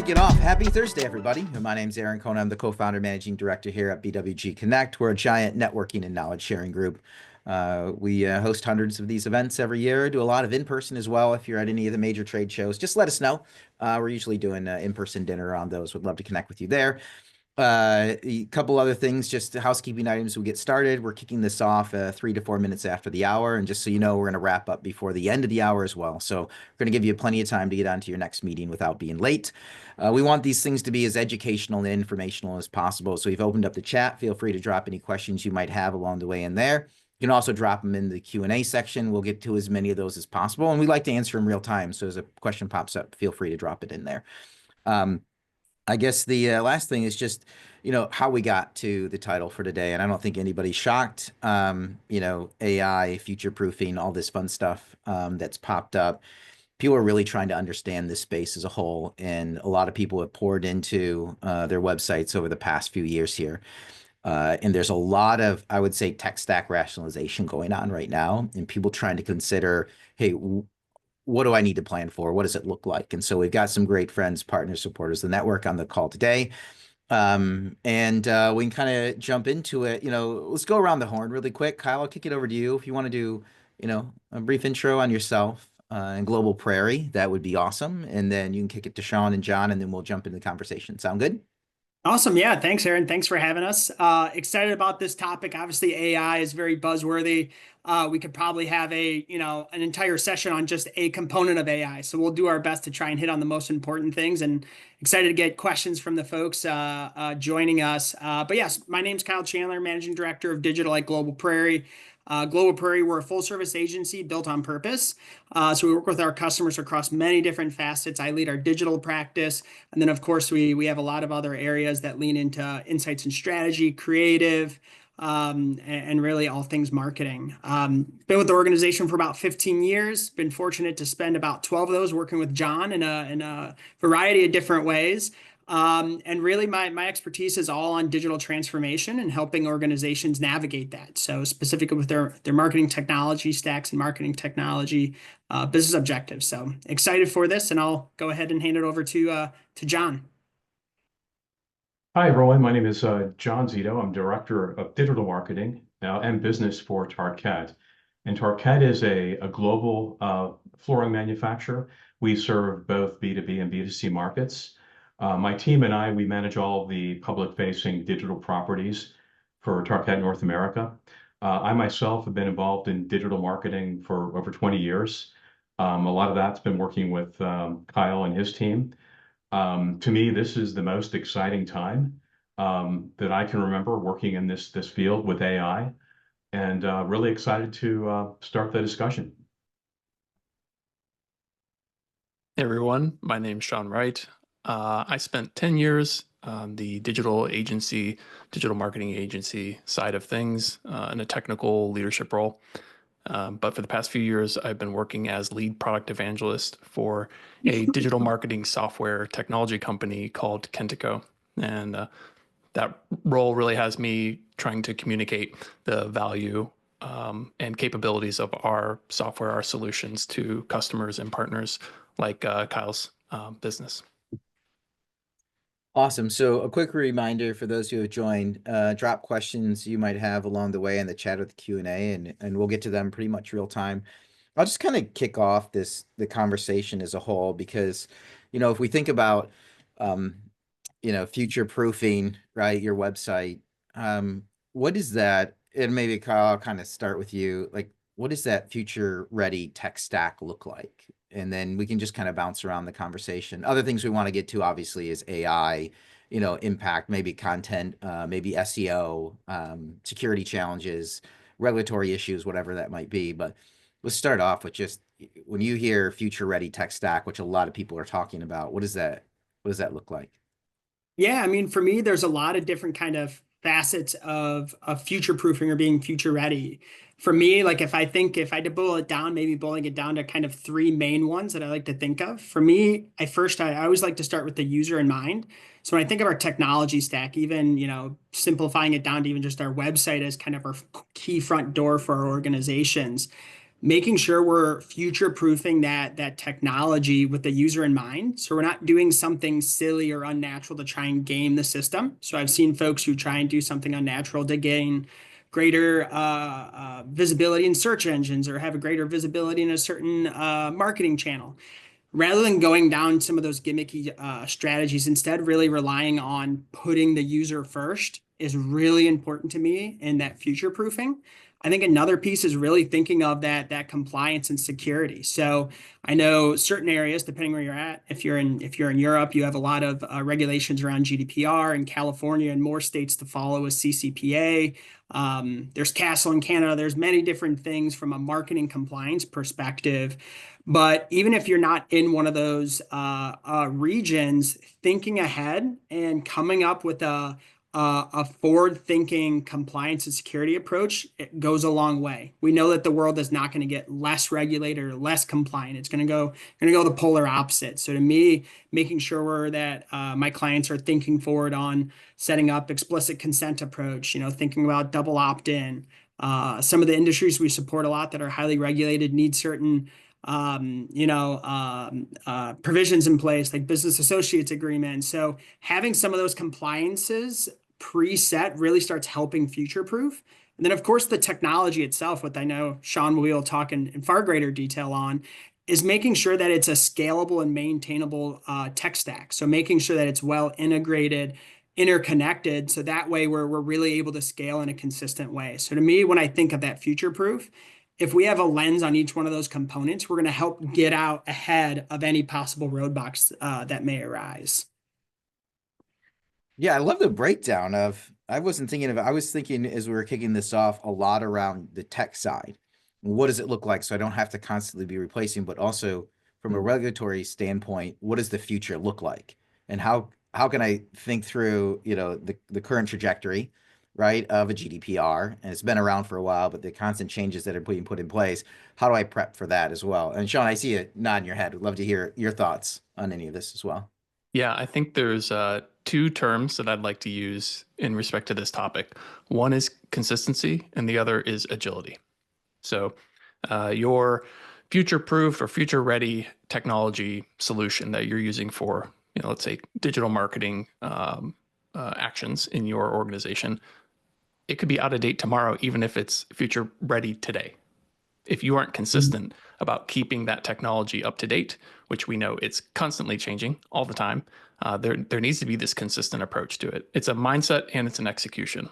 kick it off. Happy Thursday, everybody. My name's Aaron Conant. I'm the co-founder, managing director here at BWG Connect. We're a giant networking and knowledge sharing group. We host hundreds of these events every year, do a lot of in-person as well. If you're at any of the major trade shows, just let us know. We're usually doing in-person dinner on those. Would love to connect with you there. A couple other things, just housekeeping items we get started. We're kicking this off 3 to 4 minutes after the hour. And just so you know, we're going to wrap up before the end of the hour as well. So we're going to give you plenty of time to get onto your next meeting without being late. We want these things to be as educational and informational as possible. So we've opened up the chat. Feel free to drop any questions you might have along the way in there. You can also drop them in the Q&A section. We'll get to as many of those as possible. And we like to answer them real time. So as a question pops up, feel free to drop it in there. I guess the last thing is just, how we got to the title for today. And I don't think anybody's shocked. AI, future-proofing, all this fun stuff that's popped up. People are really trying to understand this space as a whole. And a lot of people have poured into their websites over the past few years here. And there's a lot of, I would say, tech stack rationalization going on right now. And people trying to consider, hey, what do I need to plan for? What does it look like? And so we've got some great friends, partners, supporters, the network on the call today. And we can kind of jump into it. Let's go around the horn really quick. Kyle, I'll kick it over to you. If you want to do, a brief intro on yourself and Global Prairie, that would be awesome. And then you can kick it to Sean and John, and then we'll jump into the conversation. Sound good? Awesome. Yeah. Thanks, Aaron. Thanks for having us. Excited about this topic. Obviously, AI is very buzzworthy. We could probably have an entire session on just a component of AI. So we'll do our best to try and hit on the most important things, and excited to get questions from the folks joining us. But yes, my name's Kyle Chandler, Managing Director of Digital at Global Prairie. Global Prairie, we're a full service agency built on purpose. So we work with our customers across many different facets. I lead our digital practice. And then, of course, we have a lot of other areas that lean into insights and strategy, creative, and really all things marketing. Been with the organization for about 15 years. Been fortunate to spend about 12 of those working with John in a variety of different ways. And really my expertise is all on digital transformation and helping organizations navigate that. So specifically with their marketing technology stacks and marketing technology business objectives. So excited for this, and I'll go ahead and hand it over to John. Hi, everyone. My name is John Zito. I'm Director of Digital Marketing and Business for Tarkett. And Tarkett is a global flooring manufacturer. We serve both B2B and B2C markets. My team and I, we manage all the public-facing digital properties for Tarkett North America. I myself have been involved in digital marketing for over 20 years. A lot of that's been working with Kyle and his team. To me, this is the most exciting time that I can remember working in this field with AI, and really excited to start the discussion. Hey everyone, my name's Sean Wright. I spent 10 years on the digital marketing agency side of things in a technical leadership role. But for the past few years, I've been working as lead product evangelist for a digital marketing software technology company called Kentico. And that role really has me trying to communicate the value and capabilities of our software, our solutions to customers and partners like Kyle's business. Awesome. So a quick reminder for those who have joined, drop questions you might have along the way in the chat or the Q&A, and we'll get to them pretty much real time. I'll just kind of kick off the conversation as a whole, because, if we think about, future-proofing, right, your website, what is that? And maybe Kyle, I'll kind of start with you. Like, what does that future-ready tech stack look like? And then we can just kind of bounce around the conversation. Other things we want to get to, obviously, is AI, impact, maybe content, maybe SEO, security challenges, regulatory issues, whatever that might be. But let's start off with just, when you hear future-ready tech stack, which a lot of people are talking about, what does that look like? Yeah, I mean, for me, there's a lot of different kind of facets of future-proofing or being future-ready. For me, like if I had to boil it down, maybe boiling it down to kind of three main ones that I like to think of. For me, I always like to start with the user in mind. So when I think of our technology stack, even, simplifying it down to even just our website as kind of our key front door for our organizations, making sure we're future proofing that technology with the user in mind. So we're not doing something silly or unnatural to try and game the system. So I've seen folks who try and do something unnatural to gain greater visibility in search engines or have a greater visibility in a certain marketing channel. Rather than going down some of those gimmicky strategies, instead really relying on putting the user first is really important to me in that future proofing. I think another piece is really thinking of that compliance and security. So I know certain areas, depending where you're at, if you're in Europe, you have a lot of regulations around GDPR. In California and more states to follow a CCPA. There's Castle in Canada. There's many different things from a marketing compliance perspective. But even if you're not in one of those regions, thinking ahead and coming up with a forward-thinking compliance and security approach, it goes a long way. We know that the world is not going to get less regulated or less compliant. It's going to go the polar opposite. So to me, making sure that my clients are thinking forward on setting up explicit consent approach, thinking about double opt-in. Some of the industries we support a lot that are highly regulated need certain provisions in place, like business associates agreements. So having some of those compliances preset really starts helping future proof. And then, of course, the technology itself, what I know Sean will be able to talk in far greater detail on, is making sure that it's a scalable and maintainable tech stack. So making sure that it's well integrated, interconnected, so that way we're really able to scale in a consistent way. So to me, when I think of that future proof, if we have a lens on each one of those components, we're going to help get out ahead of any possible roadblocks that may arise. Yeah, I love the breakdown of, I was thinking as we were kicking this off a lot around the tech side. What does it look like so I don't have to constantly be replacing, but also from a regulatory standpoint, what does the future look like? And how can I think through, the current trajectory, right, of a GDPR, and it's been around for a while, but the constant changes that are being put in place, how do I prep for that as well? And Sean, I see a nod in your head. Would love to hear your thoughts on any of this as well. Yeah, I think there's two terms that I'd like to use in respect to this topic. One is consistency, and the other is agility. So your future-proof or future-ready technology solution that you're using for, let's say, digital marketing actions in your organization, it could be out of date tomorrow, even if it's future-ready today. If you aren't consistent about keeping that technology up to date, which we know it's constantly changing all the time, there needs to be this consistent approach to it. It's a mindset and it's an execution.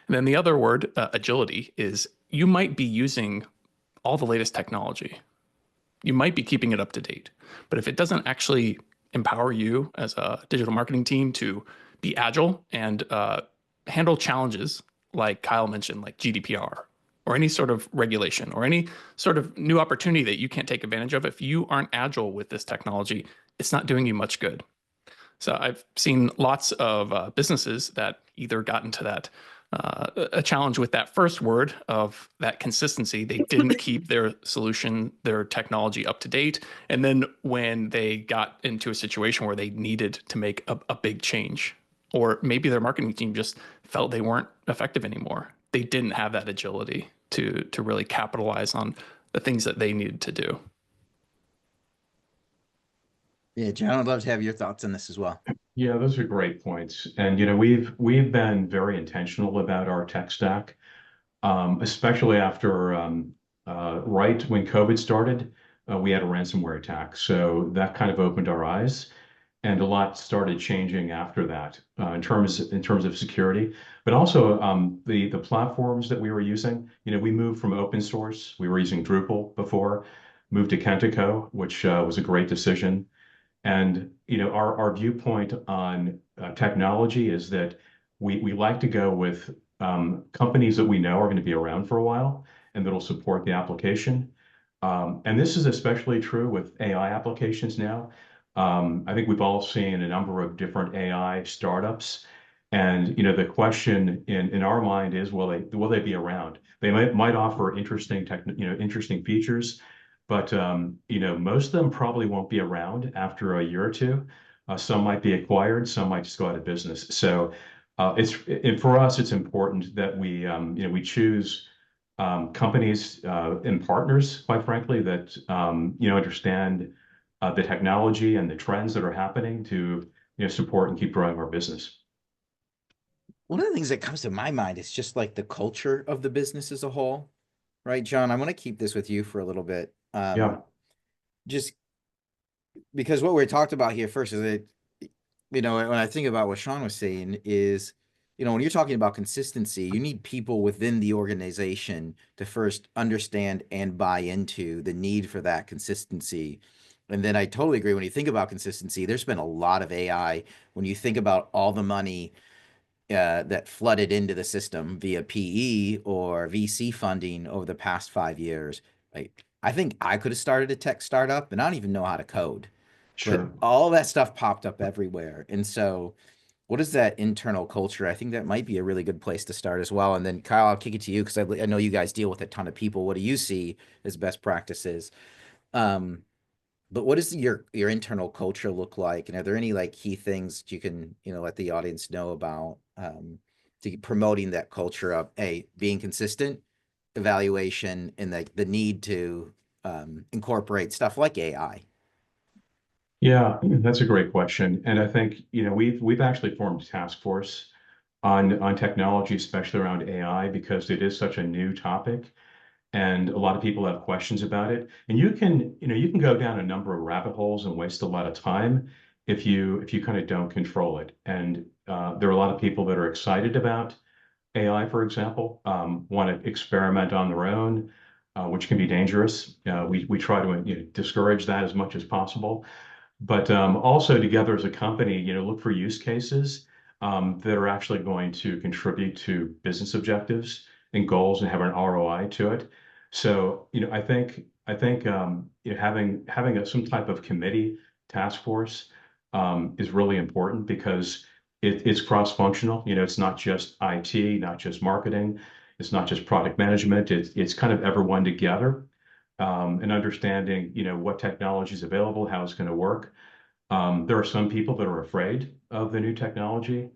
And then the other word, agility, is you might be using all the latest technology. You might be keeping it up to date. But if it doesn't actually empower you as a digital marketing team to be agile and handle challenges like Kyle mentioned, like GDPR, or any sort of regulation or any sort of new opportunity that you can't take advantage of, if you aren't agile with this technology, it's not doing you much good. So I've seen lots of businesses that either got into that a challenge with that first word of that consistency. They didn't keep their solution, their technology up to date. And then when they got into a situation where they needed to make a big change, or maybe their marketing team just felt they weren't effective anymore, they didn't have that agility to really capitalize on the things that they needed to do. Yeah, John, I'd love to have your thoughts on this as well. Yeah, those are great points. And we've been very intentional about our tech stack, especially after Wright, when COVID started, we had a ransomware attack. So that kind of opened our eyes, and a lot started changing after that in terms of security, but also the platforms that we were using. We moved from open source. We were using Drupal before, moved to Kentico, which was a great decision. And our viewpoint on technology is that we like to go with companies that we know are going to be around for a while and that'll support the application. And this is especially true with AI applications now. I think we've all seen a number of different AI startups, and the question in our mind is, will they be around? They might offer interesting features, but most of them probably won't be around after a year or two. Some might be acquired, some might just go out of business. So for us, it's important that we choose companies and partners, quite frankly, that understand the technology and the trends that are happening to support and keep growing our business. One of the things that comes to my mind is just like the culture of the business as a whole, right, John? I want to keep this with you for a little bit. Yeah, Just because what we talked about here first is that, when I think about what Sean was saying is, when you're talking about consistency, you need people within the organization to first understand and buy into the need for that consistency. And then I totally agree. When you think about consistency, there's been a lot of AI. When you think about all the money that flooded into the system via PE or VC funding over the past 5 years, I think I could have started a tech startup and I don't even know how to code, but sure. all that stuff popped up everywhere. And so what is that internal culture? I think that might be a really good place to start as well. And then Kyle, I'll kick it to you because I know you guys deal with a ton of people. What do you see as best practices? Um, but what does your internal culture look like? And are there any like key things that you can, let the audience know about to promoting that culture of being consistent, evaluation, and the need to incorporate stuff like AI? Yeah, that's a great question. And I think, we've actually formed a task force on technology, especially around AI, because it is such a new topic and a lot of people have questions about it. And you can go down a number of rabbit holes and waste a lot of time if you kind of don't control it. And there are a lot of people that are excited about AI, for example, want to experiment on their own, which can be dangerous. We try to discourage that as much as possible. But also together as a company, look for use cases that are actually going to contribute to business objectives and goals and have an ROI to it. So, I think having some type of committee task force is really important because it's cross-functional. It's not just IT, not just marketing, it's not just product management. It's kind of everyone together and understanding, what technology is available, how it's going to work. There are some people that are afraid of the new technology,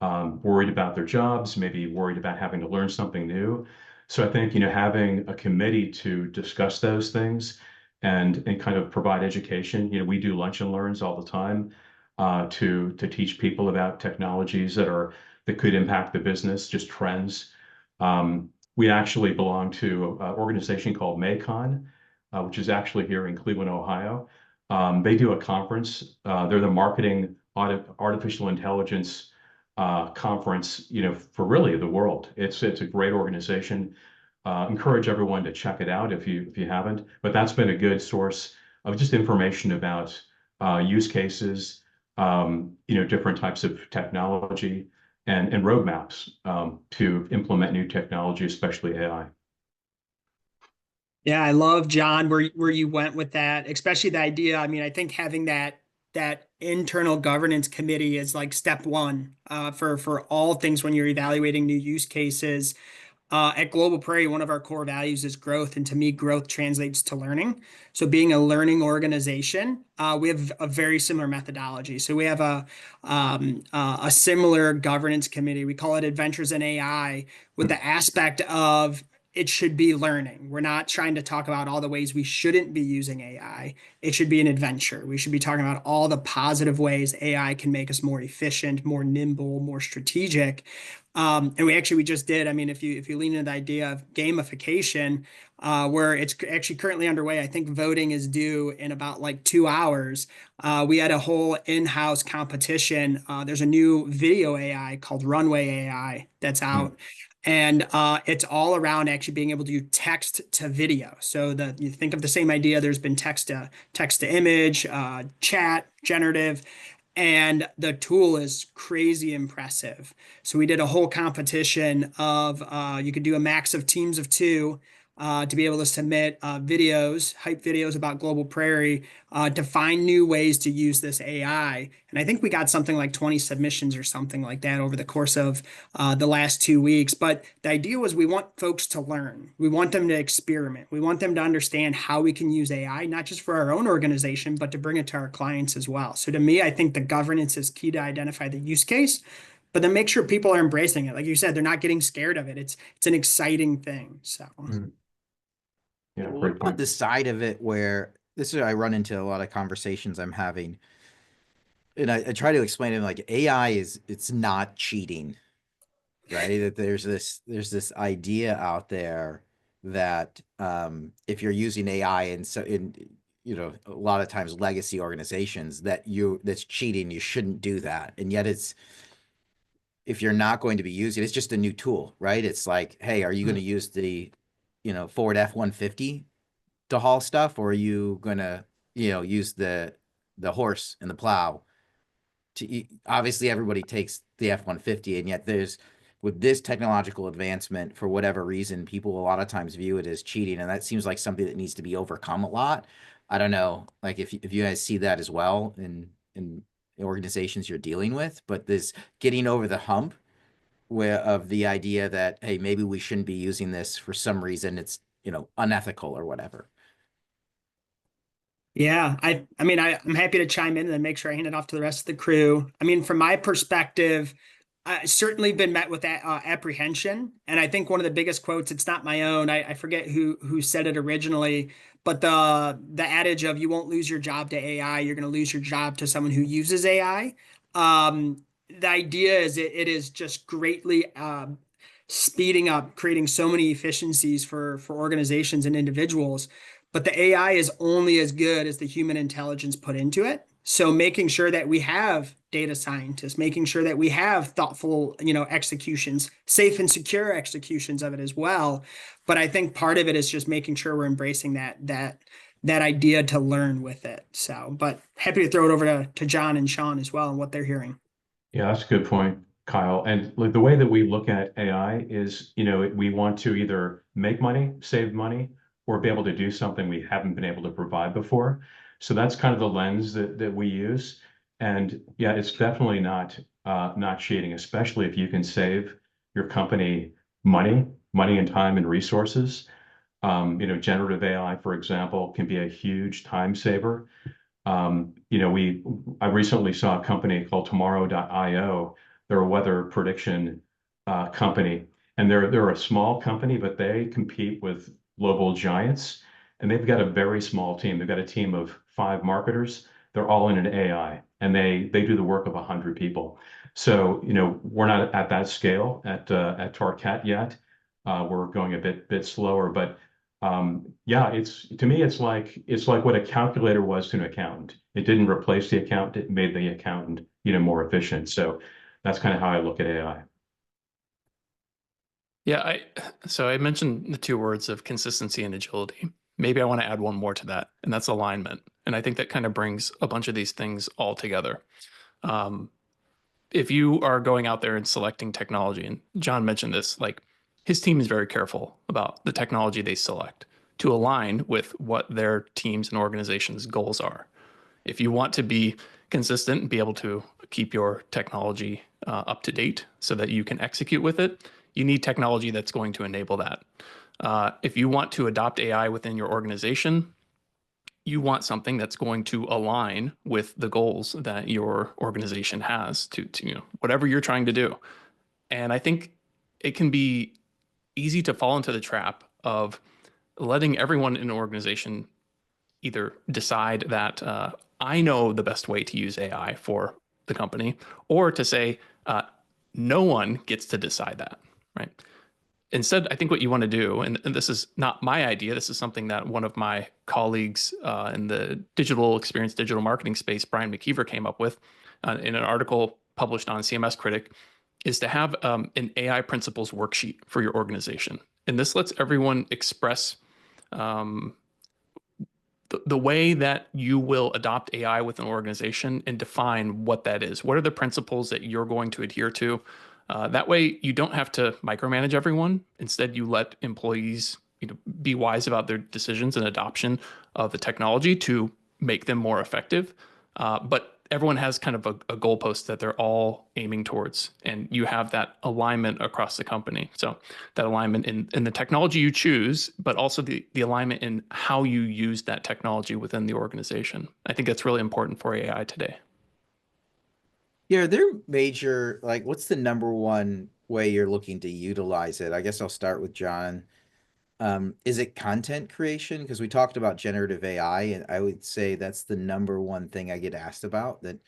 worried about their jobs, maybe worried about having to learn something new. So I think, having a committee to discuss those things and kind of provide education. We do lunch and learns all the time to teach people about technologies that could impact the business, just trends. We actually belong to an organization called Maycon, which is actually here in Cleveland, Ohio. They do a conference. They're the marketing artificial intelligence conference, for really the world. It's a great organization. Encourage everyone to check it out if you haven't. But that's been a good source of just information about use cases, different types of technology and roadmaps to implement new technology, especially AI. Yeah, I love John where you went with that, especially the idea. I mean, I think having that internal governance committee is like step one for all things when you're evaluating new use cases. At Global Prairie, one of our core values is growth, and to me, growth translates to learning. So, being a learning organization, we have a very similar methodology. So, we have a similar governance committee. We call it Adventures in AI, with the aspect of it should be learning. We're not trying to talk about all the ways we shouldn't be using AI. It should be an adventure. We should be talking about all the positive ways AI can make us more efficient, more nimble, more strategic. And we just did. I mean, if you lean into the idea of gamification, where it's actually currently underway, I think voting is due in about like 2 hours. We had a whole in-house competition. There's a new video AI called Runway AI that's out. And it's all around actually being able to do text to video. So you think of the same idea. There's been text to image, chat, generative, and the tool is crazy impressive. So we did a whole competition of you could do a max of teams of two to be able to submit videos, hype videos about Global Prairie to find new ways to use this AI. And I think we got something like 20 submissions or something like that over the course of the last 2 weeks. But the idea was we want folks to learn. We want them to experiment. We want them to understand how we can use AI, not just for our own organization, but to bring it to our clients as well. So to me, I think the governance is key to identify the use case. but then make sure people are embracing it. Like you said, they're not getting scared of it. It's an exciting thing. So Yeah, What great about point. the side of it where this is I run into a lot of conversations I'm having, and I try to explain to them like AI it's not cheating, right? That there's this idea out there that if you're using AI and so in a lot of times legacy organizations that's cheating, you shouldn't do that. And yet it's if you're not going to be using it's just a new tool, right? It's like, hey, are you going to use the Ford F-150 to haul stuff, or are you going to use the horse and the plow obviously everybody takes the F-150, and yet there's with this technological advancement, for whatever reason, people a lot of times view it as cheating, and that seems like something that needs to be overcome a lot. I don't know, like if you guys see that as well in organizations you're dealing with, but this getting over the hump where of the idea that, hey, maybe we shouldn't be using this for some reason, it's unethical or whatever. yeah, I mean, I'm happy to chime in and then make sure I hand it off to the rest of the crew. I mean, from my perspective, I certainly been met with that apprehension, and I think one of the biggest quotes. It's not my own. I forget who said it originally, but the adage of you won't lose your job to AI, you're going to lose your job to someone who uses AI. The idea is it is just greatly speeding up, creating so many efficiencies for organizations and individuals. But the AI is only as good as the human intelligence put into it. So making sure that we have data scientists, making sure that we have thoughtful, executions, safe and secure executions of it as well. But I think part of it is just making sure we're embracing that idea to learn with it. So, but happy to throw it over to John and Sean as well and what they're hearing. Yeah, that's a good point, Kyle. And like the way that we look at AI is, we want to either make money, save money, or be able to do something we haven't been able to provide before. So that's kind of the lens that we use. And yeah, it's definitely not cheating, especially if you can save your company money and time and resources. Generative AI, for example, can be a huge time saver. I recently saw a company called Tomorrow.io. They're a weather prediction company, and they're a small company, but they compete with global giants, and they've got a very small team. They've got a team of 5 marketers. They're all in an AI, and they do the work of 100 people. So, we're not at that scale at Tarkett yet. We're going a bit slower, but yeah, to me, it's like what a calculator was to an accountant. It didn't replace the accountant, it made the accountant, more efficient. So that's kind of how I look at AI. Yeah, so I mentioned the two words of consistency and agility. Maybe I want to add one more to that, and that's alignment. And I think that kind of brings a bunch of these things all together. If you are going out there and selecting technology, and John mentioned this, like his team is very careful about the technology they select to align with what their teams and organizations' goals are. If you want to be consistent and be able to keep your technology up to date so that you can execute with it, you need technology that's going to enable that. If you want to adopt AI within your organization, you want something that's going to align with the goals that your organization has to whatever you're trying to do. And I think it can be easy to fall into the trap of letting everyone in an organization either decide that I know the best way to use AI for the company, or to say no one gets to decide that, right? Instead, I think what you want to do, and this is not my idea, this is something that one of my colleagues in the digital experience, digital marketing space, Brian McKeever, came up with in an article published on CMS Critic, is to have an AI principles worksheet for your organization. And this lets everyone express the way that you will adopt AI with an organization and define what that is. What are the principles that you're going to adhere to? That way, you don't have to micromanage everyone. Instead, you let employees be wise about their decisions and adoption of the technology to make them more effective. But everyone has kind of a goalpost that they're all aiming towards, and you have that alignment across the company. So that alignment in the technology you choose, but also the alignment in how you use that technology within the organization. I think that's really important for AI today. Yeah, are there major, like, what's the number one way you're looking to utilize it? I guess I'll start with John. Is it content creation? Because we talked about generative AI, and I would say that's the number one thing I get asked about, that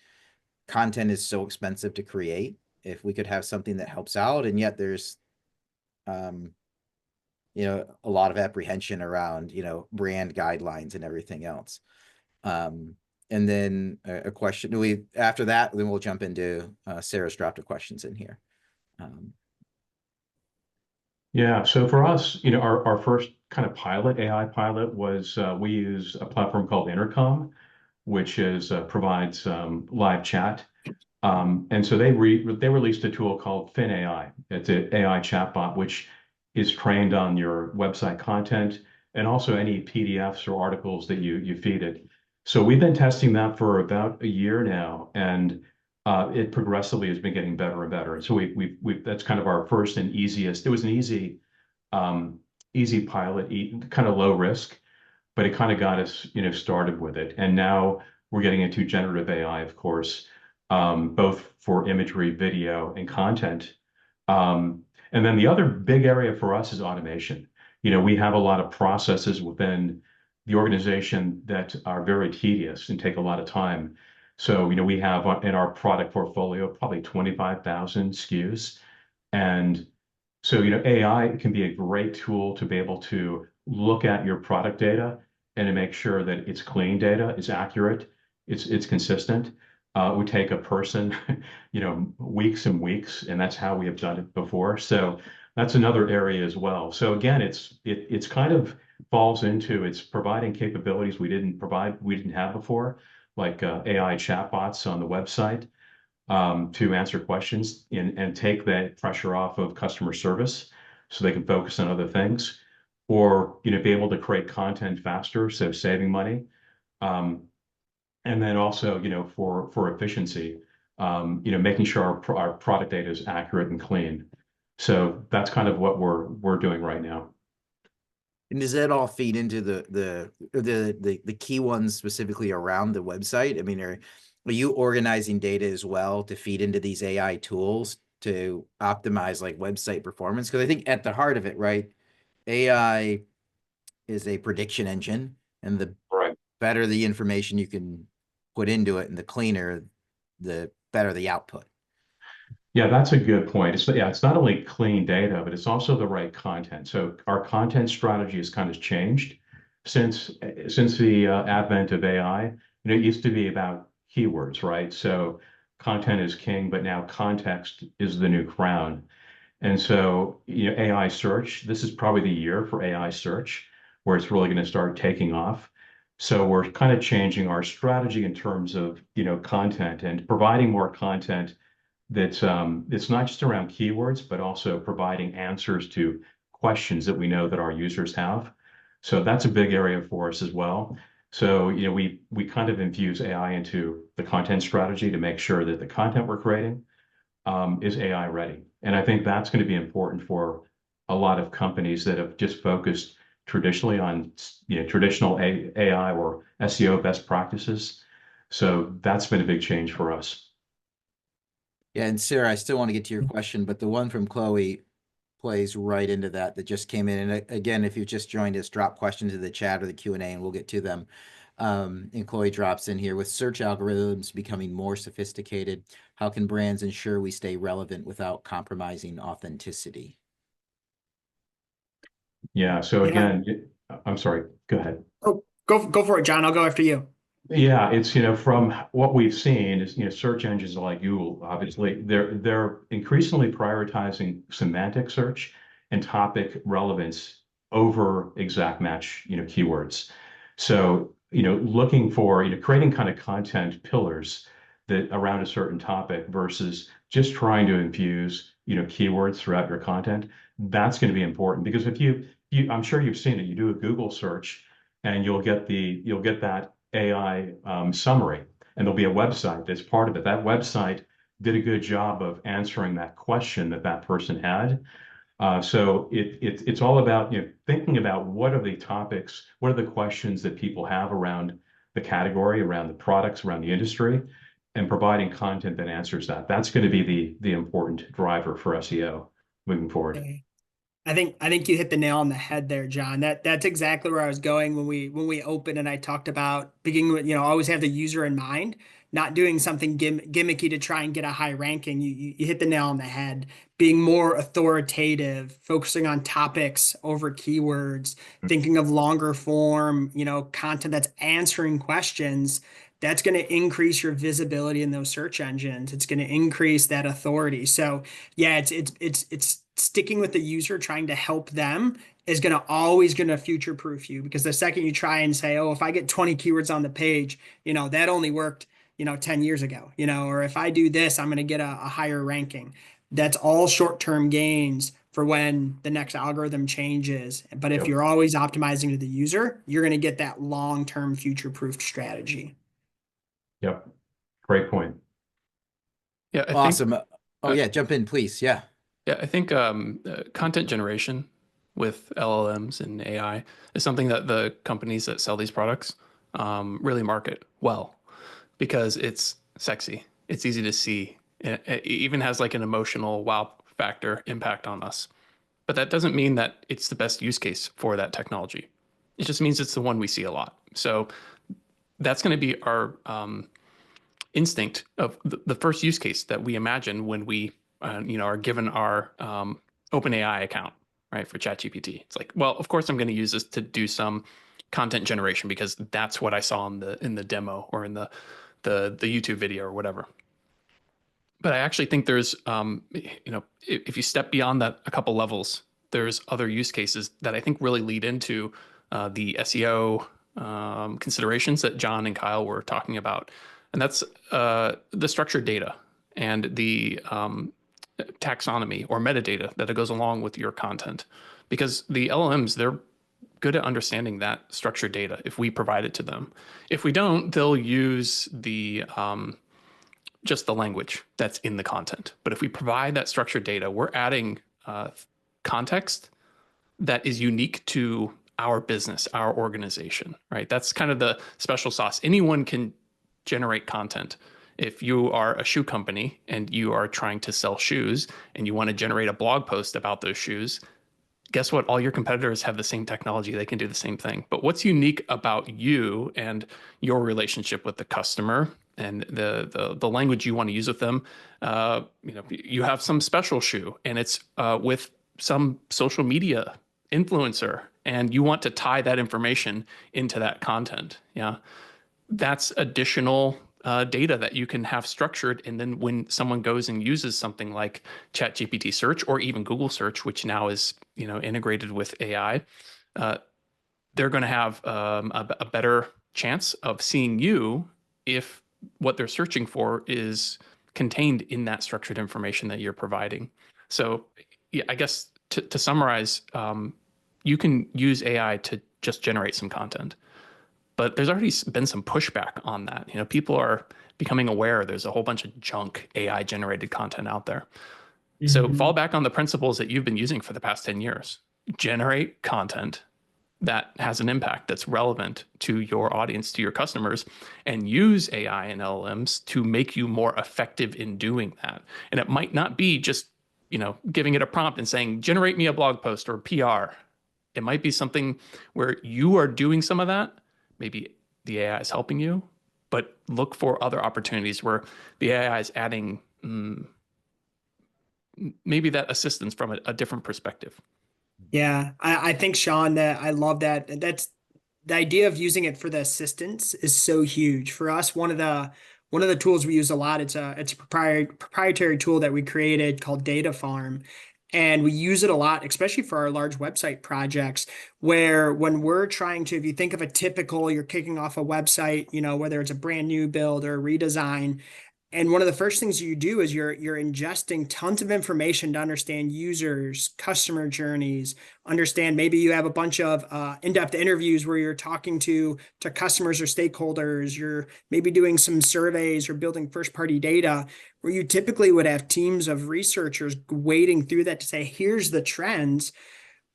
content is so expensive to create. If we could have something that helps out, and yet there's, um, a lot of apprehension around, brand guidelines and everything else. And then a question, after that, then we'll jump into, Sarah's dropped the questions in here. Yeah, so for us, our first kind of pilot, AI pilot, was we use a platform called Intercom, which provides live chat. And so they released a tool called FinAI. It's an AI chatbot which is trained on your website content and also any PDFs or articles that you feed it. So we've been testing that for about a year now, and it progressively has been getting better and better. And so that's kind of our first and easiest. It was an easy pilot, kind of low risk, but it kind of got us, started with it. And now we're getting into generative AI, of course, both for imagery, video, and content. And then the other big area for us is automation. We have a lot of processes within the organization that are very tedious and take a lot of time. So, we have in our product portfolio probably 25,000 SKUs. And so, AI can be a great tool to be able to look at your product data and to make sure that it's clean data, it's accurate, it's consistent. It would take a person, weeks and weeks, and that's how we have done it before. So that's another area as well. So again, it's kind of falls into it's providing capabilities we didn't have before, like AI chatbots on the website to answer questions and take that pressure off of customer service so they can focus on other things, or be able to create content faster, so saving money. And then also, for efficiency, making sure our product data is accurate and clean. So that's kind of what we're doing right now. And does that all feed into the key ones specifically around the website? I mean, are you organizing data as well to feed into these AI tools to optimize like website performance? Because I think at the heart of it, right, AI is a prediction engine, and the Right. better the information you can put into it and the cleaner, the better the output. Yeah, that's a good point. It's not only clean data, but it's also the right content. So our content strategy has kind of changed since the advent of AI. It used to be about keywords, right? So content is king, but now context is the new crown. And so, AI search, this is probably the year for AI search where it's really going to start taking off. So we're kind of changing our strategy in terms of, content and providing more content that's it's not just around keywords, but also providing answers to questions that we know that our users have. So that's a big area for us as well. So, we kind of infuse AI into the content strategy to make sure that the content we're creating is AI ready. And I think that's going to be important for a lot of companies that have just focused traditionally on, traditional AI or SEO best practices. So that's been a big change for us. Yeah, and Sarah, I still want to get to your question, but the one from Chloe plays right into that just came in. And again, if you've just joined us, drop questions in the chat or the Q&A and we'll get to them. And Chloe drops in here, with search algorithms becoming more sophisticated, how can brands ensure we stay relevant without compromising authenticity? Yeah. So Yeah. again, I'm sorry, go ahead. Oh, go for it, John. I'll go after you. Yeah, it's, from what we've seen is, search engines like Google, obviously, they're increasingly prioritizing semantic search and topic relevance over exact match, keywords. So, looking for, creating kind of content pillars that around a certain topic versus just trying to infuse, keywords throughout your content, that's going to be important because if I'm sure you've seen it, you do a Google search and you'll get that AI summary, and there'll be a website that's part of it. That website did a good job of answering that question that person had. So it's all about thinking about what are the topics, what are the questions that people have around the category, around the products, around the industry, and providing content that answers that. That's going to be the important driver for SEO moving forward. Okay. I think you hit the nail on the head there, John. That's exactly where I was going when we opened and I talked about beginning with, always have the user in mind, not doing something gimmicky to try and get a high ranking. You hit the nail on the head. Being more authoritative, focusing on topics over keywords, thinking of longer form, content that's answering questions. That's going to increase your visibility in those search engines. It's going to increase that authority. So yeah, it's sticking with the user, trying to help them is always going to future proof you, because the second you try and say, oh, if I get 20 keywords on the page, that only worked, 10 years ago, or if I do this, I'm going to get a higher ranking. That's all short-term gains for when the next algorithm changes. But if Yep. you're always optimizing to the user, you're going to get that long-term future-proofed strategy. Yep. Great point. Yeah, I think Awesome. Oh yeah, jump in, please. Yeah. Yeah, I think content generation with LLMs and AI is something that the companies that sell these products really market well, because it's sexy, it's easy to see, it even has like an emotional wow factor impact on us. But that doesn't mean that it's the best use case for that technology. It just means it's the one we see a lot. So that's going to be our instinct of the first use case that we imagine when we are given our OpenAI account, right, for ChatGPT. It's like, well, of course I'm going to use this to do some content generation because that's what I saw in the demo or in the YouTube video or whatever. But I actually think there's if you step beyond that a couple levels, there's other use cases that I think really lead into the SEO considerations that John and Kyle were talking about. And that's the structured data and the taxonomy or metadata that goes along with your content. Because the LLMs, they're good at understanding that structured data if we provide it to them. If we don't, they'll use the just the language that's in the content. But if we provide that structured data, we're adding context that is unique to our business, our organization, right? That's kind of the special sauce. Anyone can generate content. If you are a shoe company and you are trying to sell shoes and you want to generate a blog post about those shoes, guess what? All your competitors have the same technology. They can do the same thing. But what's unique about you and your relationship with the customer and the language you want to use with them? You have some special shoe and it's with some social media influencer, and you want to tie that information into that content. Yeah, that's additional data that you can have structured. And then when someone goes and uses something like ChatGPT search or even Google search, which now is integrated with AI, they're going to have a better chance of seeing you if what they're searching for is contained in that structured information that you're providing. So yeah, I guess to summarize, you can use AI to just generate some content. But there's already been some pushback on that. People are becoming aware there's a whole bunch of junk AI generated content out there. Mm-hmm. So fall back on the principles that you've been using for the past 10 years. Generate content that has an impact, that's relevant to your audience, to your customers, and use AI and LLMs to make you more effective in doing that. And it might not be just, giving it a prompt and saying, generate me a blog post or PR. It might be something where you are doing some of that. Maybe the AI is helping you, but look for other opportunities where the AI is adding maybe that assistance from a different perspective. Yeah, I think, Sean, that I love that. That's the idea of using it for the assistance is so huge for us. One of the tools we use a lot, it's a proprietary tool that we created called Data Farm. And we use it a lot, especially for our large website projects, where when we're trying to, if you think of you're kicking off a website, whether it's a brand new build or a redesign, and one of the first things you do is you're ingesting tons of information to understand users, customer journeys, understand maybe you have a bunch of in-depth interviews where you're talking to customers or stakeholders. You're maybe doing some surveys or building first-party data where you typically would have teams of researchers wading through that to say, here's the trends.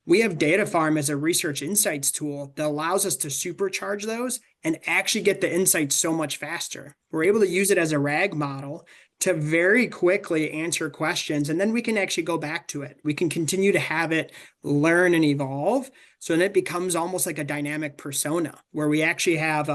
We have Data Farm as a research insights tool that allows us to supercharge those and actually get the insights so much faster. We're able to use it as a RAG model to very quickly answer questions, and then we can actually go back to it. We can continue to have it learn and evolve. So then it becomes almost like a dynamic persona where we actually have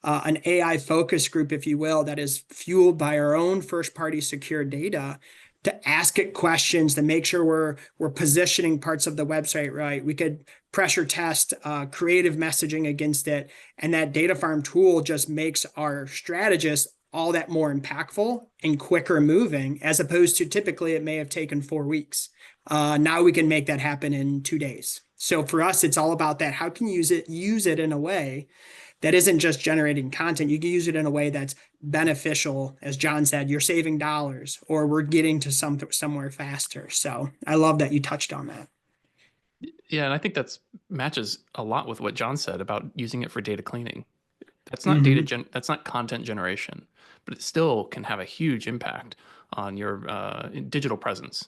an AI focus group, if you will, that is fueled by our own first-party secure data to ask it questions to make sure we're positioning parts of the website right. We could pressure test creative messaging against it, and that Data Farm tool just makes our strategists all that more impactful and quicker moving, as opposed to typically it may have taken 4 weeks. Now we can make that happen in 2 days. So for us, it's all about that. How can you use it in a way that isn't just generating content? You can use it in a way that's beneficial. As John said, you're saving dollars, or we're getting to somewhere faster. So I love that you touched on that. Yeah, and I think that's matches a lot with what John said about using it for data cleaning. That's not that's not content generation, but it still can have a huge impact on your digital presence.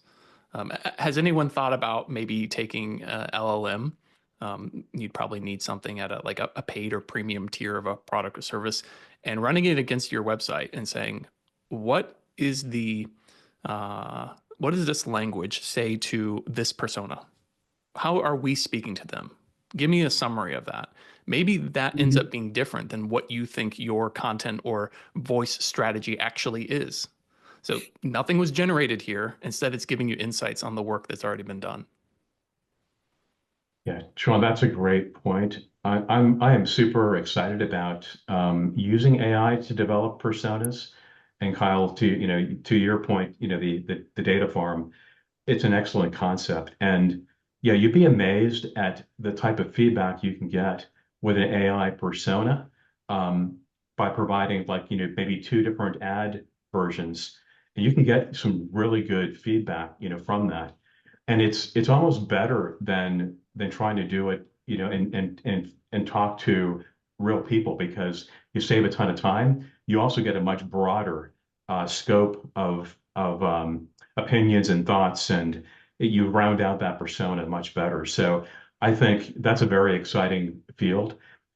Has anyone thought about maybe taking LLM? You'd probably need something at a paid or premium tier of a product or service, and running it against your website and saying, what is what does this language say to this persona? How are we speaking to them? Give me a summary of that. Maybe that ends up being different than what you think your content or voice strategy actually is. So nothing was generated here. Instead, it's giving you insights on the work that's already been done. Yeah, Sean, that's a great point. I am super excited about using AI to develop personas. And Kyle, to your point, the data farm, it's an excellent concept. And yeah, you'd be amazed at the type of feedback you can get with an AI persona by providing maybe 2 different ad versions. And you can get some really good feedback, from that. And it's almost better than trying to do it, and talk to real people, because you save a ton of time. You also get a much broader scope of opinions and thoughts, and you round out that persona much better. So I think that's a very exciting field.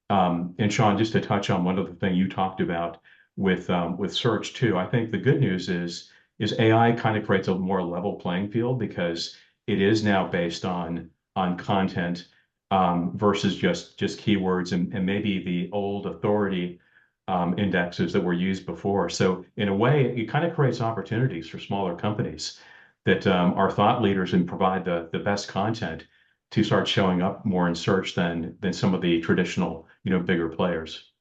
And Sean, just to touch on one of the things you talked about with search too, I think the good news is AI kind of creates a more level playing field, because it is now based on content versus just keywords and maybe the old authority indexes that were used before. So in a way, it kind of creates opportunities for smaller companies that are thought leaders and provide the best content to start showing up more in search than some of the traditional, bigger players.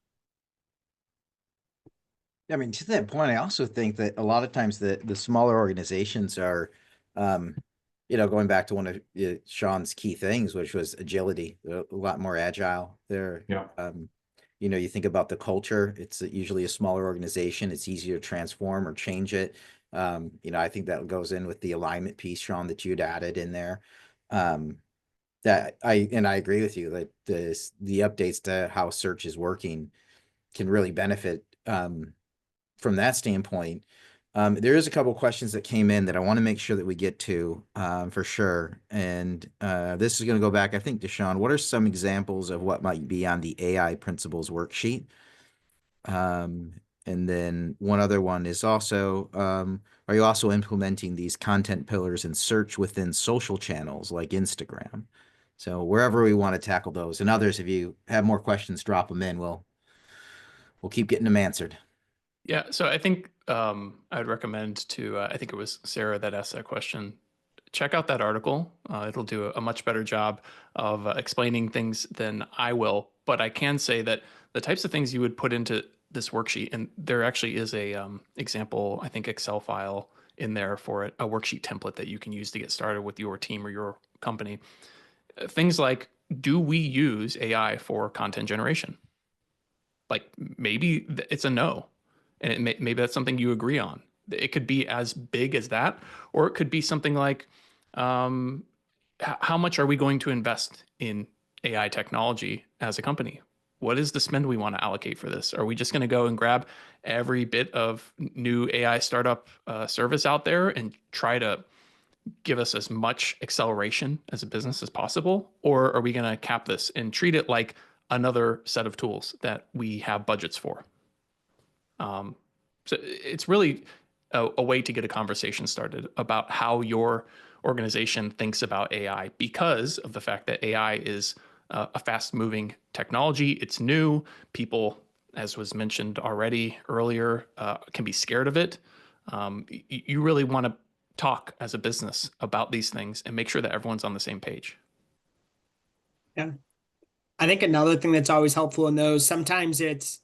I mean, to that point, I also think that a lot of times the smaller organizations are, going back to one of Sean's key things, which was agility, a lot more agile. They're, Yeah. You think about the culture, it's usually a smaller organization. It's easier to transform or change it. I think that goes in with the alignment piece, Sean, that you'd added in there. That I agree with you that the updates to how search is working can really benefit from that standpoint. There is a couple questions that came in that I want to make sure that we get to for sure. And this is going to go back, I think, to Sean. What are some examples of what might be on the AI principles worksheet? And then one other one is also, are you also implementing these content pillars in search within social channels like Instagram? So wherever we want to tackle those, and others, if you have more questions, drop them in. We'll keep getting them answered. Yeah, so I think I'd recommend I think it was Sarah that asked that question. Check out that article. It'll do a much better job of explaining things than I will. But I can say that the types of things you would put into this worksheet, and there actually is a example, I think, Excel file in there for a worksheet template that you can use to get started with your team or your company. Things like, do we use AI for content generation? Like maybe it's a no, and maybe that's something you agree on. It could be as big as that, or it could be something like, how much are we going to invest in AI technology as a company? What is the spend we want to allocate for this? Are we just going to go and grab every bit of new AI startup service out there and try to give us as much acceleration as a business as possible? Or are we going to cap this and treat it like another set of tools that we have budgets for? So it's really a way to get a conversation started about how your organization thinks about AI, because of the fact that AI is a fast moving technology. It's new. People, as was mentioned already earlier, can be scared of it. You really want to talk as a business about these things and make sure that everyone's on the same page. Yeah. I think another thing that's always helpful in those, sometimes it's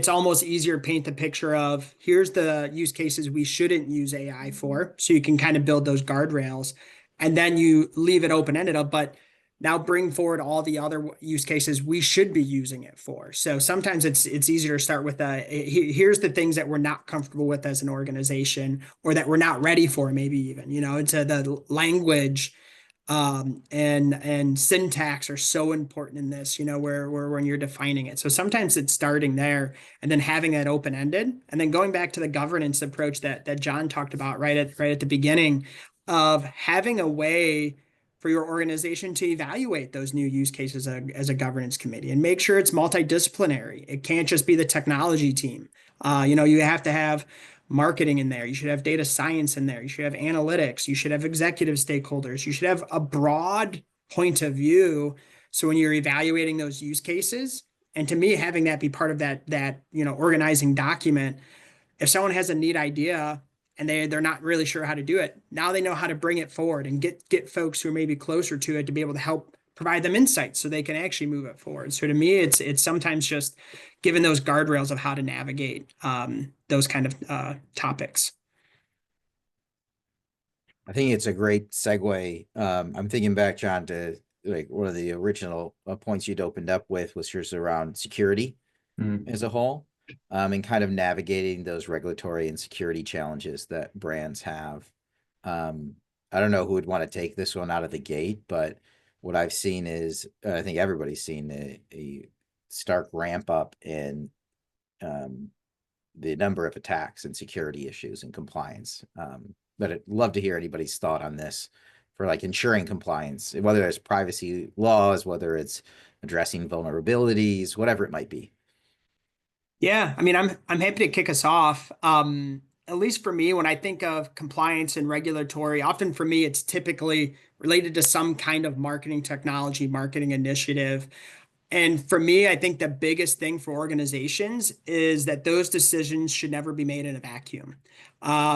almost easier to paint the picture of here's the use cases we shouldn't use AI for. So you can kind of build those guardrails, and then you leave it open-ended up, but now bring forward all the other use cases we should be using it for. So sometimes it's easier to start with here's the things that we're not comfortable with as an organization, or that we're not ready for, maybe even, into the language and syntax are so important in this, where when you're defining it. So sometimes it's starting there and then having that open-ended, and then going back to the governance approach that John talked about right at the beginning, of having a way for your organization to evaluate those new use cases as a governance committee, and make sure it's multidisciplinary. It can't just be the technology team. You have to have marketing in there. You should have data science in there. You should have analytics. You should have executive stakeholders. You should have a broad point of view. So when you're evaluating those use cases, and to me, having that be part of that organizing document, if someone has a neat idea and they're not really sure how to do it, now they know how to bring it forward and get folks who are maybe closer to it to be able to help provide them insights so they can actually move it forward. So to me, it's sometimes just given those guardrails of how to navigate those kind of topics. I think it's a great segue. I'm thinking back, John, to like one of the original points you'd opened up with was just around security as a whole, and kind of navigating those regulatory and security challenges that brands have. I don't know who would want to take this one out of the gate, but what I've seen is, I think everybody's seen a stark ramp up in the number of attacks and security issues and compliance. But I'd love to hear anybody's thought on this for like ensuring compliance, whether it's privacy laws, whether it's addressing vulnerabilities, whatever it might be. Yeah, I mean, I'm happy to kick us off. At least for me, when I think of compliance and regulatory, often for me, it's typically related to some kind of marketing technology, marketing initiative. And for me, I think the biggest thing for organizations is that those decisions should never be made in a vacuum.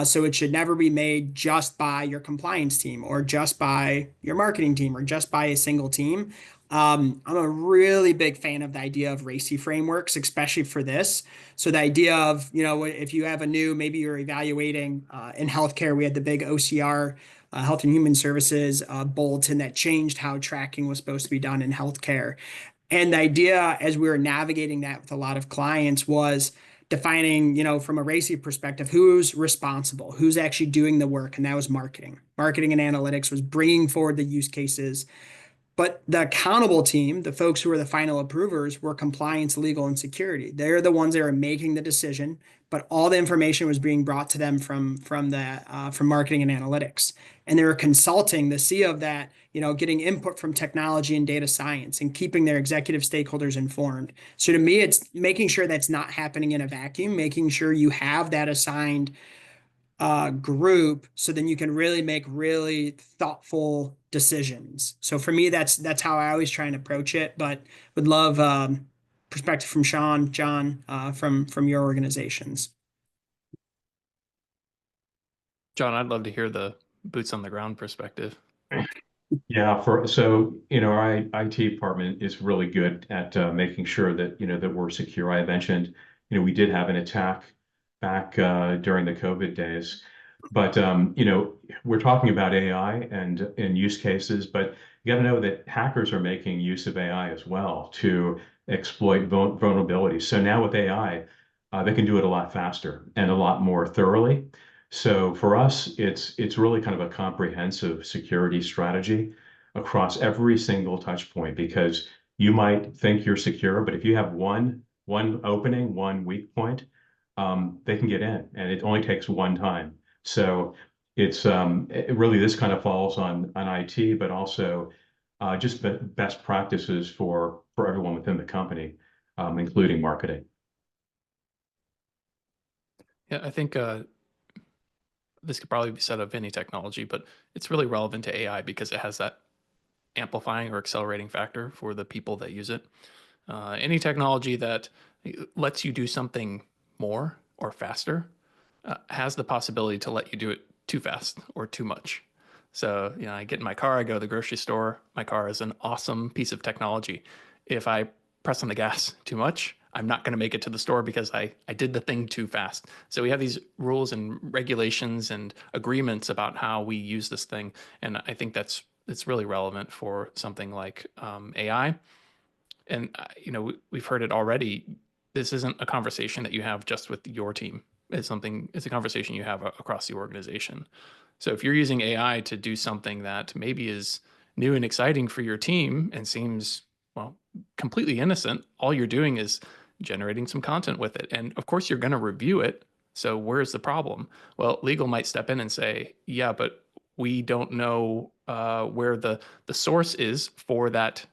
So it should never be made just by your compliance team, or just by your marketing team, or just by a single team. I'm a really big fan of the idea of RACI frameworks, especially for this. So the idea of, if you have maybe you're evaluating in healthcare, we had the big OCR, Health and Human Services bulletin that changed how tracking was supposed to be done in healthcare. And the idea, as we were navigating that with a lot of clients, was defining, from a RACI perspective, who's responsible, who's actually doing the work. And that was marketing. Marketing and analytics was bringing forward the use cases. But the accountable team, the folks who were the final approvers, were compliance, legal, and security. They're the ones that are making the decision, but all the information was being brought to them from marketing and analytics. And they were consulting the C of that, getting input from technology and data science, and keeping their executive stakeholders informed. So to me, it's making sure that's not happening in a vacuum, making sure you have that assigned group, so then you can really make really thoughtful decisions. So for me, that's how I always try and approach it, but would love perspective from Sean, John, from your organizations. John, I'd love to hear the boots on the ground perspective. Yeah, our IT department is really good at making sure that that we're secure. I mentioned, we did have an attack back during the COVID days, but we're talking about AI and use cases, but you got to know that hackers are making use of AI as well to exploit vulnerabilities. So now with AI, they can do it a lot faster and a lot more thoroughly. So for us, it's really kind of a comprehensive security strategy across every single touch point, because you might think you're secure, but if you have one opening, one weak point, they can get in, and it only takes one time. So it's really this kind of falls on IT, but also just best practices for everyone within the company, including marketing. Yeah, I think this could probably be said of any technology, but it's really relevant to AI because it has that amplifying or accelerating factor for the people that use it. Any technology that lets you do something more or faster has the possibility to let you do it too fast or too much. So, I get in my car, I go to the grocery store. My car is an awesome piece of technology. If I press on the gas too much, I'm not going to make it to the store because I did the thing too fast. So we have these rules and regulations and agreements about how we use this thing. And I think it's really relevant for something like AI. And we've heard it already. This isn't a conversation that you have just with your team. It's a conversation you have across the organization. So if you're using AI to do something that maybe is new and exciting for your team and seems, well, completely innocent, all you're doing is generating some content with it. And of course, you're going to review it. So where's the problem? Well, legal might step in and say, yeah, but we don't know where the source is for that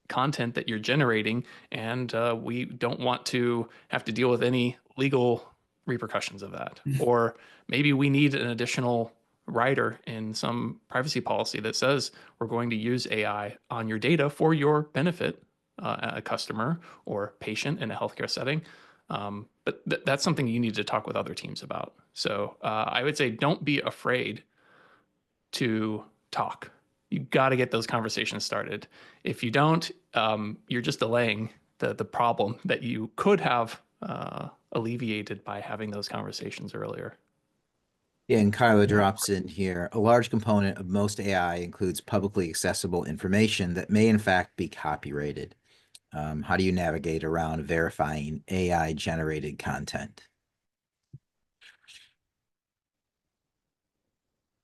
content that you're generating, and we don't want to have to deal with any legal repercussions of that. Or maybe we need an additional rider in some privacy policy that says we're going to use AI on your data for your benefit, a customer or patient in a healthcare setting. But that's something you need to talk with other teams about. So I would say don't be afraid to talk. You got to get those conversations started. If you don't, you're just delaying the problem that you could have alleviated by having those conversations earlier. Yeah, and Kyla drops in here. A large component of most AI includes publicly accessible information that may in fact be copyrighted. How do you navigate around verifying AI generated content?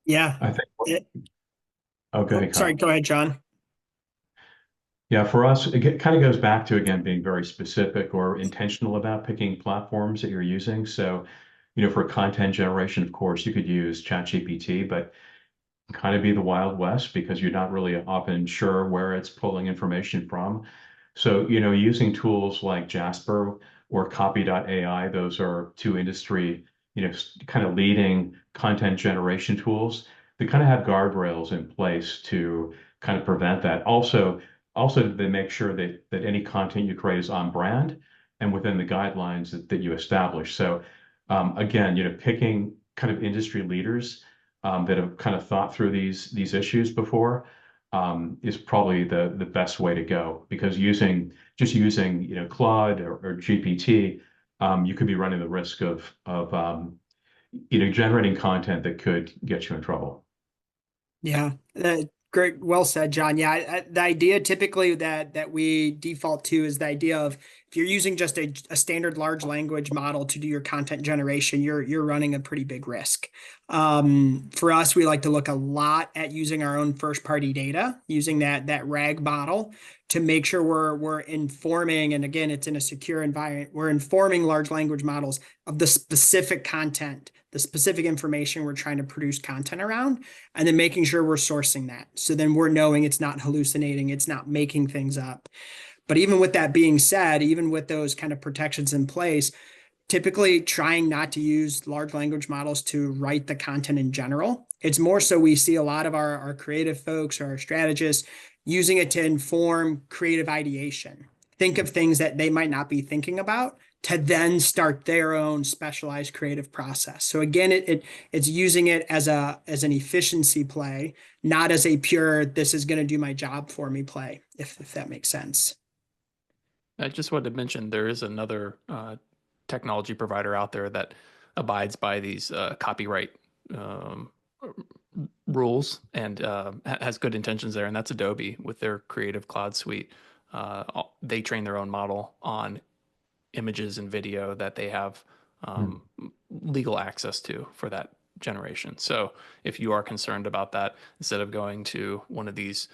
Yeah. I think. It- Okay, sorry, Kyle. go ahead, John. Yeah, for us, it kind of goes back to, again, being very specific or intentional about picking platforms that you're using. So, for content generation, of course, you could use ChatGPT, but kind of be the Wild West because you're not really often sure where it's pulling information from. So, using tools like Jasper or Copy.ai, those are two industry, kind of leading content generation tools that kind of have guardrails in place to kind of prevent that. Also, they make sure that any content you create is on brand and within the guidelines that you establish. So, again, picking kind of industry leaders that have kind of thought through these issues before is probably the best way to go, because using Claude or GPT, you could be running the risk of generating content that could get you in trouble. Yeah, great. Well said, John. Yeah, the idea typically that we default to is the idea of if you're using just a standard large language model to do your content generation, you're running a pretty big risk. For us, we like to look a lot at using our own first party data, using that RAG model to make sure we're informing, and again, it's in a secure environment. We're informing large language models of the specific content, the specific information we're trying to produce content around, and then making sure we're sourcing that. So then we're knowing it's not hallucinating, it's not making things up. But even with that being said, even with those kind of protections in place, typically trying not to use large language models to write the content in general. It's more so we see a lot of our creative folks or our strategists using it to inform creative ideation. Think of things that they might not be thinking about to then start their own specialized creative process. So again, it's using it as an efficiency play, not as a pure this is going to do my job for me play, if that makes sense. I just wanted to mention there is another technology provider out there that abides by these copyright um, rules and has good intentions there, and that's Adobe with their Creative Cloud suite. They train their own model on images and video that they have legal access to for that generation. So if you are concerned about that, instead of going to one of these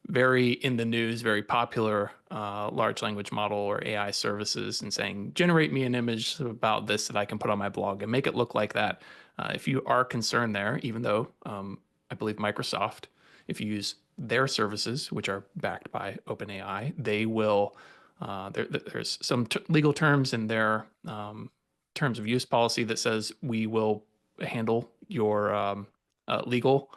very in the news, very popular large language model or AI services and saying, generate me an image about this that I can put on my blog and make it look like that. If you are concerned there, even though I believe Microsoft, if you use their services, which are backed by OpenAI, they will, there's some legal terms in their terms of use policy that says we will handle your legal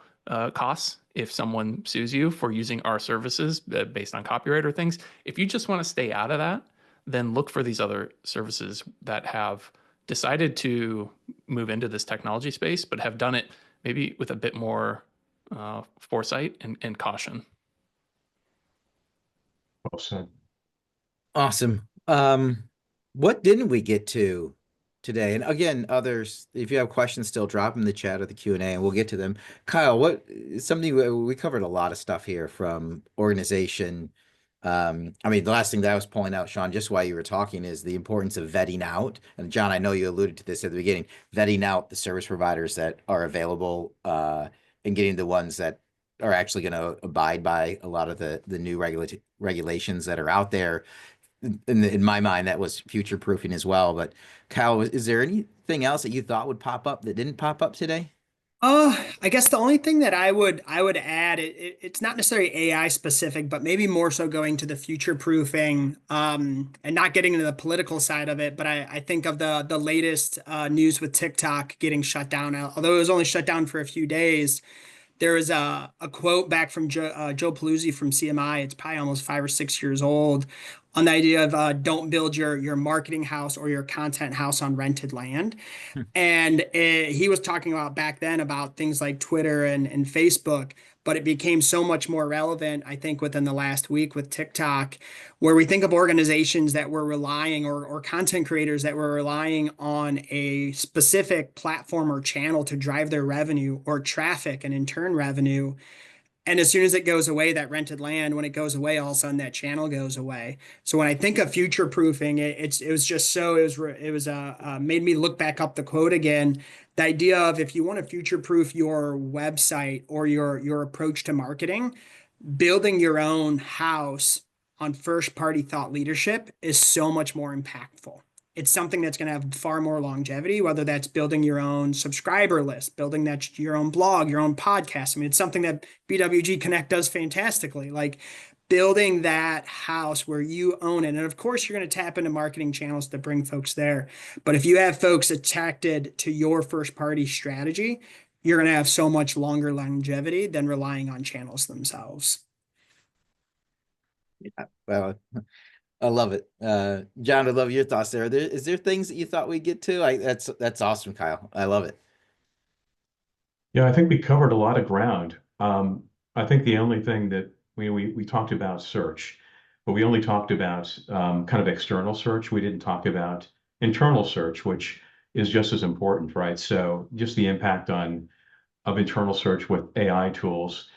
costs if someone sues you for using our services based on copyright or things. If you just want to stay out of that, then look for these other services that have decided to move into this technology space, but have done it maybe with a bit more foresight and caution. Well said. Awesome. What didn't we get to today? And again, others, if you have questions, still drop them in the chat or the Q&A and we'll get to them. Kyle, we covered a lot of stuff here from organization. I mean, the last thing that I was pulling out, Sean, just while you were talking, is the importance of vetting out. And John, I know you alluded to this at the beginning, vetting out the service providers that are available, and getting the ones that are actually going to abide by a lot of the new regulations that are out there. In my mind, that was future proofing as well. But Kyle, is there anything else that you thought would pop up that didn't pop up today? I guess the only thing that I would add, it's not necessarily AI specific, but maybe more so going to the future proofing, and not getting into the political side of it. But I think of the latest news with TikTok getting shut down. Although it was only shut down for a few days, there is a quote back from Joe Paluzzi from CMI. It's probably almost 5 or 6 years old, on the idea of don't build your marketing house or your content house on rented land. And he was talking about back then about things like Twitter and Facebook, but it became so much more relevant, I think, within the last week with TikTok, where we think of organizations that were relying or content creators that were relying on a specific platform or channel to drive their revenue or traffic and in turn revenue. And as soon as it goes away, that rented land, when it goes away, all of a sudden that channel goes away. So when I think of future proofing, it was just so it was made me look back up the quote again. The idea of, if you want to future proof your website or your approach to marketing, building your own house on first party thought leadership is so much more impactful. It's something that's going to have far more longevity, whether that's building your own subscriber list, building that your own blog, your own podcast. I mean, it's something that BWG Connect does fantastically, like building that house where you own it. And of course, you're going to tap into marketing channels to bring folks there. But if you have folks attracted to your first party strategy, you're going to have so much longer longevity than relying on channels themselves. Yeah, well, I love it. John, I love your thoughts there. Is there things that you thought we'd get to? That's awesome, Kyle. I love it. Yeah, I think we covered a lot of ground. I think the only thing that we talked about search, but we only talked about kind of external search. We didn't talk about internal search, which is just as important, right? So just the impact of internal search with AI tools.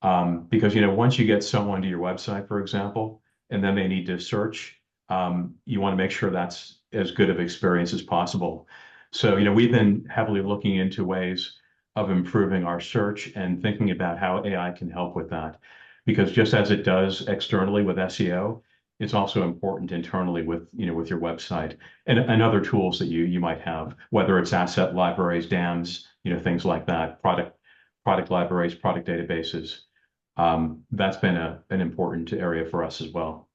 Because once you get someone to your website, for example, and then they need to search, you want to make sure that's as good of experience as possible. So we've been heavily looking into ways of improving our search and thinking about how AI can help with that. Because just as it does externally with SEO, it's also important internally with with your website and other tools that you might have, whether it's asset libraries, DAMs, things like that, product libraries, product databases. That's been an important area for us as well.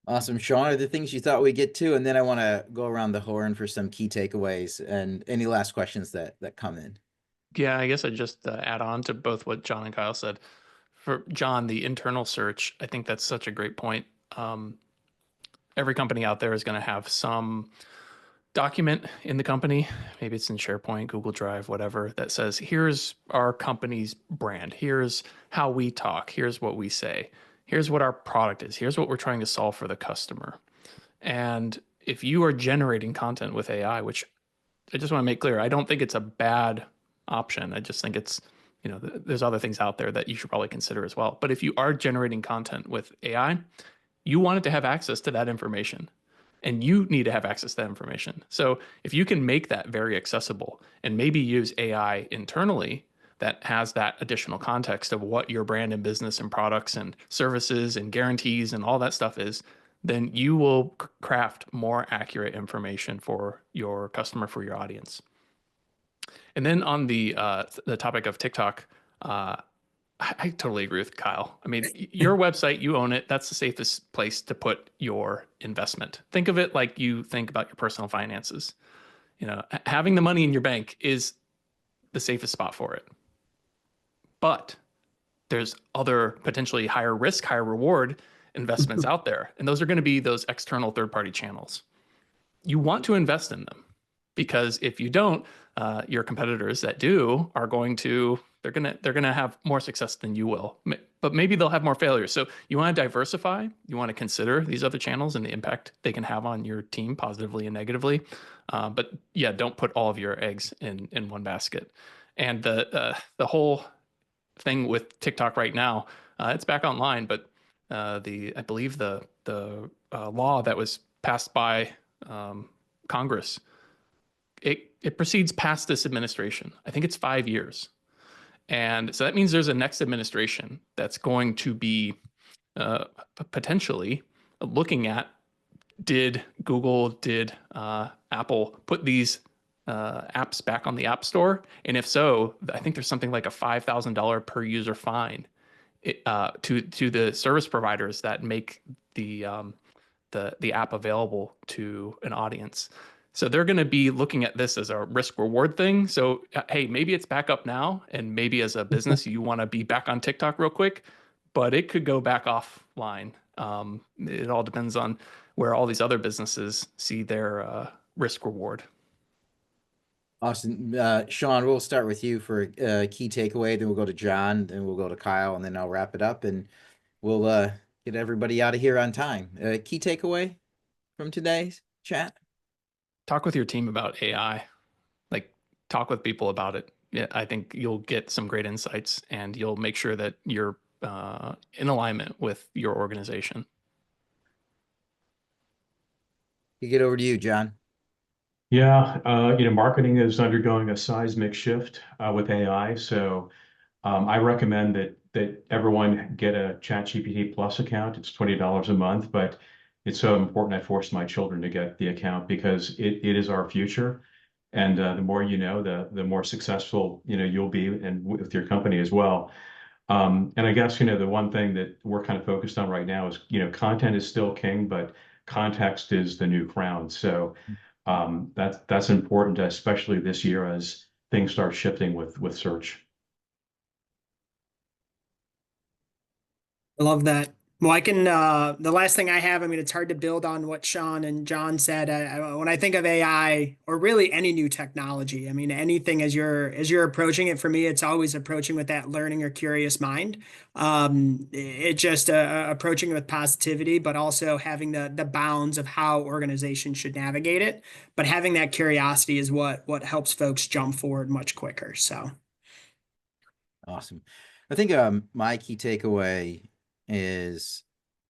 Awesome. Sean, are there things you thought we'd get to? And then I want to go around the horn for some key takeaways and any last questions that come in. Yeah, I guess I'd just add on to both what John and Kyle said. For John, the internal search, I think that's such a great point. Every company out there is going to have some document in the company, maybe it's in SharePoint, Google Drive, whatever, that says, here's our company's brand. Here's how we talk. Here's what we say. Here's what our product is. Here's what we're trying to solve for the customer. And if you are generating content with AI, which I just want to make clear, I don't think it's a bad option. I just think it's, there's other things out there that you should probably consider as well. But if you are generating content with AI, you want it to have access to that information. And you need to have access to that information. So if you can make that very accessible and maybe use AI internally that has that additional context of what your brand and business and products and services and guarantees and all that stuff is, then you will craft more accurate information for your customer, for your audience. And then on the topic of TikTok, I totally agree with Kyle. I mean, your website, you own it. That's the safest place to put your investment. Think of it like you think about your personal finances. You know, having the money in your bank is the safest spot for it. But there's other potentially higher risk, higher reward investments out there. And those are going to be those external third-party channels. You want to invest in them, because if you don't, your competitors that do are going to, they're gonna have more success than you will, but maybe they'll have more failures. So you want to diversify. You want to consider these other channels and the impact they can have on your team positively and negatively. But yeah, don't put all of your eggs in one basket. And the whole thing with TikTok right now, it's back online, but I believe the law that was passed by Congress, it proceeds past this administration. I think it's 5 years. And so that means there's a next administration that's going to be potentially looking at, did Google, did Apple put these apps back on the App Store? And if so, I think there's something like a $5,000 per user fine to the service providers that make the app available to an audience. So they're going to be looking at this as a risk reward thing. So, hey, maybe it's back up now, and maybe as a business, you want to be back on TikTok real quick, but it could go back offline. It all depends on where all these other businesses see their risk reward. Awesome. Sean, we'll start with you for a key takeaway, then we'll go to John, then we'll go to Kyle, and then I'll wrap it up, and we'll get everybody out of here on time. Key takeaway from today's chat? Talk with your team about AI. Like, talk with people about it. Yeah, I think you'll get some great insights, and you'll make sure that you're in alignment with your organization. You get over to you, John. Yeah, marketing is undergoing a seismic shift with AI. So I recommend that everyone get a ChatGPT Plus account. It's $20 a month, but it's so important. I forced my children to get the account because it is our future. And the more you know, the more successful you'll be, and with your company as well. And I guess the one thing that we're kind of focused on right now is content is still king, but context is the new crown. So that's important, especially this year as things start shifting with search. I love that. Well, I can, the last thing I have, I mean, it's hard to build on what Sean and John said. When I think of AI, or really any new technology, I mean, anything as you're approaching it, for me, it's always approaching with that learning or curious mind. It just approaching it with positivity, but also having the bounds of how organizations should navigate it. But having that curiosity is what helps folks jump forward much quicker. So. Awesome. I think my key takeaway is,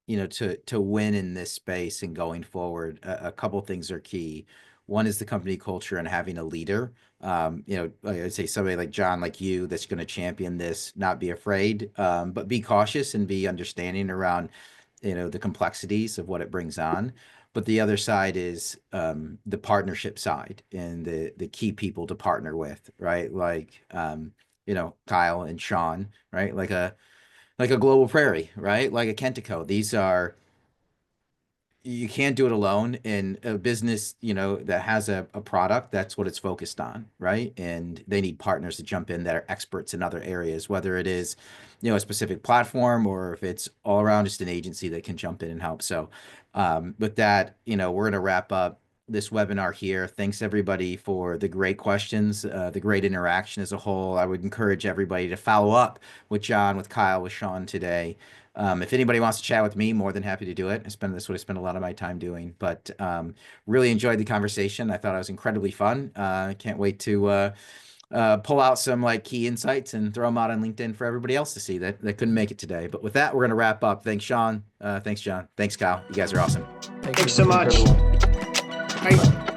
to win in this space and going forward, a couple things are key. One is the company culture and having a leader. Like I'd say somebody like John, like you, that's going to champion this, not be afraid, but be cautious and be understanding around, the complexities of what it brings on. But the other side is the partnership side and the key people to partner with, right? Like, Kyle and Sean, right? Like a Global Prairie, right? Like a Kentico. These are, you can't do it alone in a business, that has a product. That's what it's focused on, right? And they need partners to jump in that are experts in other areas, whether it is, a specific platform, or if it's all around just an agency that can jump in and help. So with that, we're going to wrap up this webinar here. Thanks everybody for the great questions, the great interaction as a whole. I would encourage everybody to follow up with John, with Kyle, with Sean today. If anybody wants to chat with me, more than happy to do it. That's what I spend a lot of my time doing, but really enjoyed the conversation. I thought it was incredibly fun. I can't wait to pull out some key insights and throw them out on LinkedIn for everybody else to see that couldn't make it today. But with that, we're going to wrap up. Thanks, Sean. Thanks, John. Thanks, Kyle. You guys are awesome. Thanks so much. Bye.